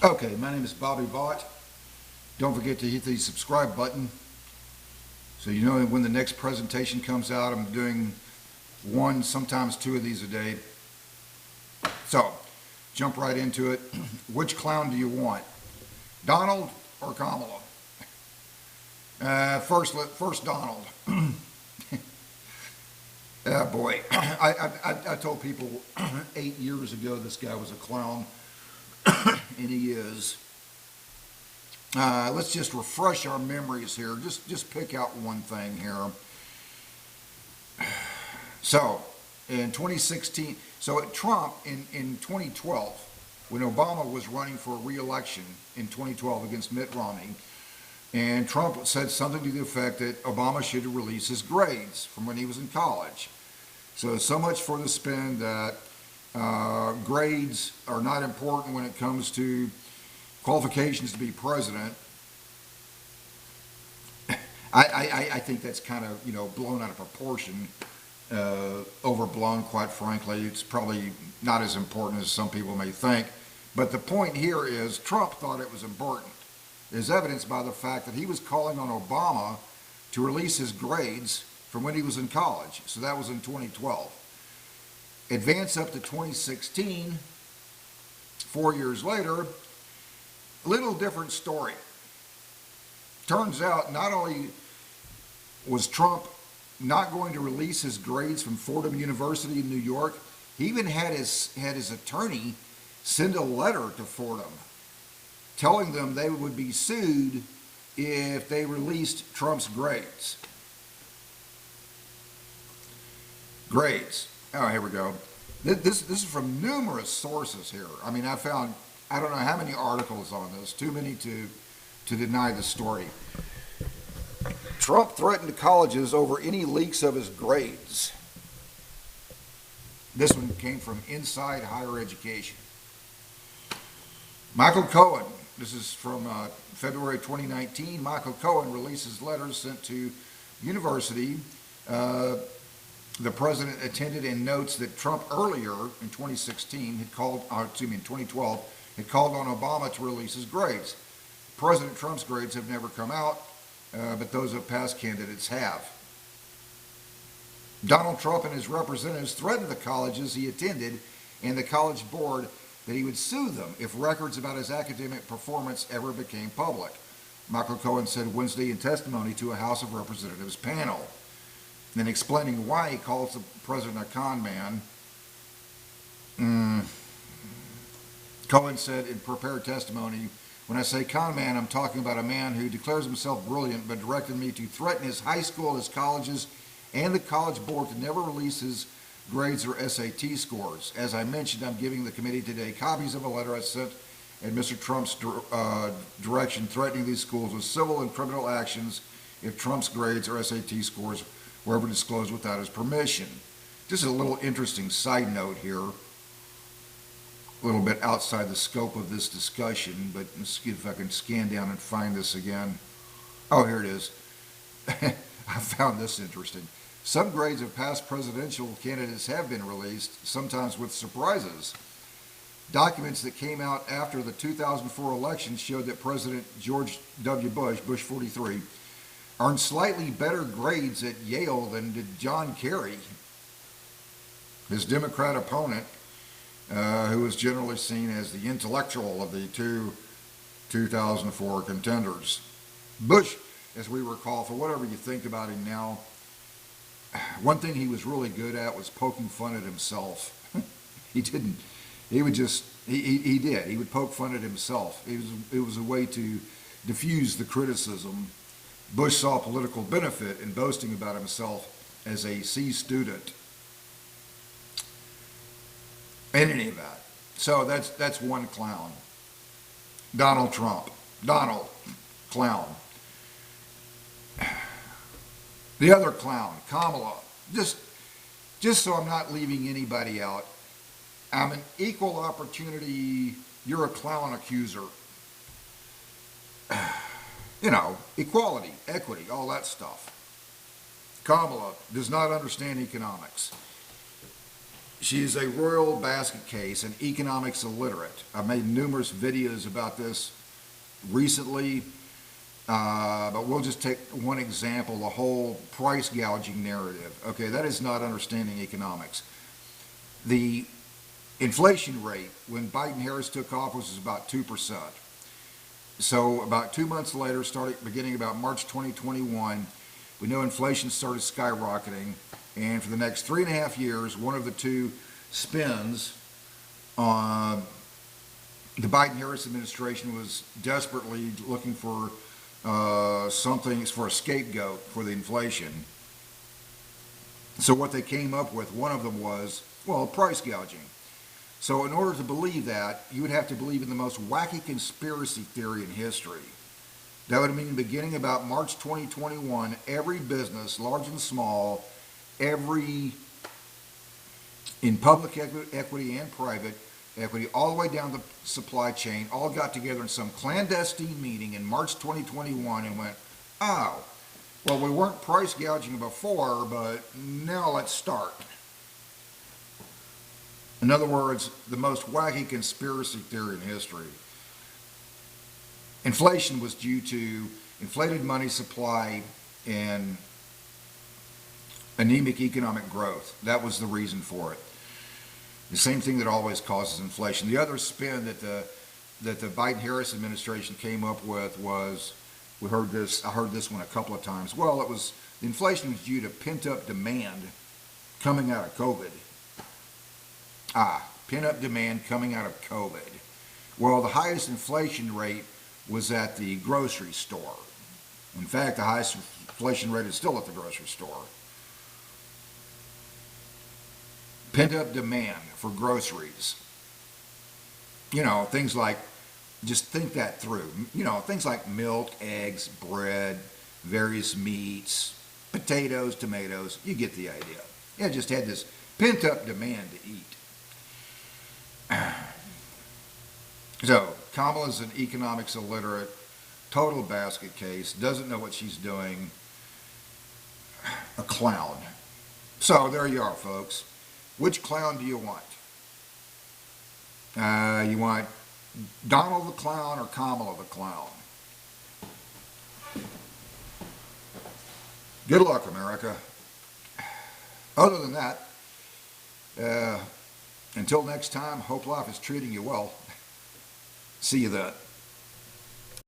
Okay, my name is Bobby Bott. Don't forget to hit the subscribe button so you know when the next presentation comes out. I'm doing one, sometimes two of these a day. So, jump right into it. Which clown do you want? Donald or Kamala? First Donald. Ah, boy. I told people 8 years ago this guy was a clown, and he is. Let's just refresh our memories here. Just pick out one thing here. So, in 2016, so Trump in 2012, when Obama was running for re-election in 2012 against Mitt Romney, and Trump said something to the effect that Obama should release his grades from when he was in college. So much for the spin that grades are not important when it comes to qualifications to be president. I think that's kind of, blown out of proportion, overblown, quite frankly. It's probably not as important as some people may think. But the point here is Trump thought it was important. Is evidenced by the fact that he was calling on Obama to release his grades from when he was in college. So that was in 2012. Advance up to 2016, 4 years later, a little different story. Turns out not only was Trump not going to release his grades from Fordham University in New York, he even had his attorney send a letter to Fordham telling them they would be sued if they released Trump's grades. Oh, here we go. This is from numerous sources here. I mean, I found, I don't know how many articles on this, too many to deny the story. Trump threatened colleges over any leaks of his grades. This one came from Inside Higher Education. Michael Cohen, this is from February 2019. Michael Cohen releases letters sent to university. The president attended and notes that Trump earlier in 2016 had called, in 2012, had called on Obama to release his grades. President Trump's grades have never come out, but those of past candidates have. Donald Trump and his representatives threatened the colleges he attended and the college board that he would sue them if records about his academic performance ever became public. Michael Cohen said Wednesday in testimony to a House of Representatives panel. Then explaining why he calls the president a con man, Cohen said in prepared testimony, "When I say con man, I'm talking about a man who declares himself brilliant but directed me to threaten his high school, his colleges, and the college board to never release his grades or SAT scores. As I mentioned, I'm giving the committee today copies of a letter I sent at Mr. Trump's direction threatening these schools with civil and criminal actions if Trump's grades or SAT scores were ever disclosed without his permission." Just a little interesting side note here, a little bit outside the scope of this discussion, but let's see if I can scan down and find this again. Oh, here it is. I found this interesting. Some grades of past presidential candidates have been released, sometimes with surprises. Documents that came out after the 2004 election showed that President George W. Bush, Bush 43, earned slightly better grades at Yale than did John Kerry, his Democrat opponent, who was generally seen as the intellectual of the two 2004 contenders. Bush, as we recall, for whatever you think about him now, one thing he was really good at was poking fun at himself. He would poke fun at himself. It was a way to diffuse the criticism. Bush saw political benefit in boasting about himself as a C student. In any event, so that's one clown. Donald Trump. Donald, clown. The other clown, Kamala. Just so I'm not leaving anybody out, I'm an equal opportunity, you're a clown accuser. Equality, equity, all that stuff. Kamala does not understand economics. She is a royal basket case and economics illiterate. I've made numerous videos about this recently, but we'll just take one example, the whole price gouging narrative. Okay, that is not understanding economics. The inflation rate when Biden-Harris took office was about 2%. So about 2 months later, beginning about March 2021, we know inflation started skyrocketing. And for the next 3.5 years, one of the two spins on the Biden-Harris administration was desperately looking for something for a scapegoat for the inflation. So what they came up with, one of them was, well, price gouging. So in order to believe that, you would have to believe in the most wacky conspiracy theory in history. That would mean beginning about March 2021, every business, large and small, in public equity and private equity, all the way down the supply chain, all got together in some clandestine meeting in March 2021 and went, oh, well, we weren't price gouging before, but now let's start. In other words, the most wacky conspiracy theory in history. Inflation was due to inflated money supply and anemic economic growth. That was the reason for it. The same thing that always causes inflation. The other spin that the Biden-Harris administration came up with was, I heard this one a couple of times. Well, the inflation was due to pent-up demand coming out of COVID. Pent-up demand coming out of COVID. Well, the highest inflation rate was at the grocery store. In fact, the highest inflation rate is still at the grocery store. Pent-up demand for groceries. You know, things like, just think that through. You know, things like milk, eggs, bread, various meats, potatoes, tomatoes. You get the idea. Yeah, just had this pent-up demand to eat. So, Kamala's an economics illiterate, total basket case, doesn't know what she's doing, a clown. So, there you are, folks. Which clown do you want? You want Donald the clown or Kamala the clown? Good luck, America. Other than that, until next time, hope life is treating you well. See you then.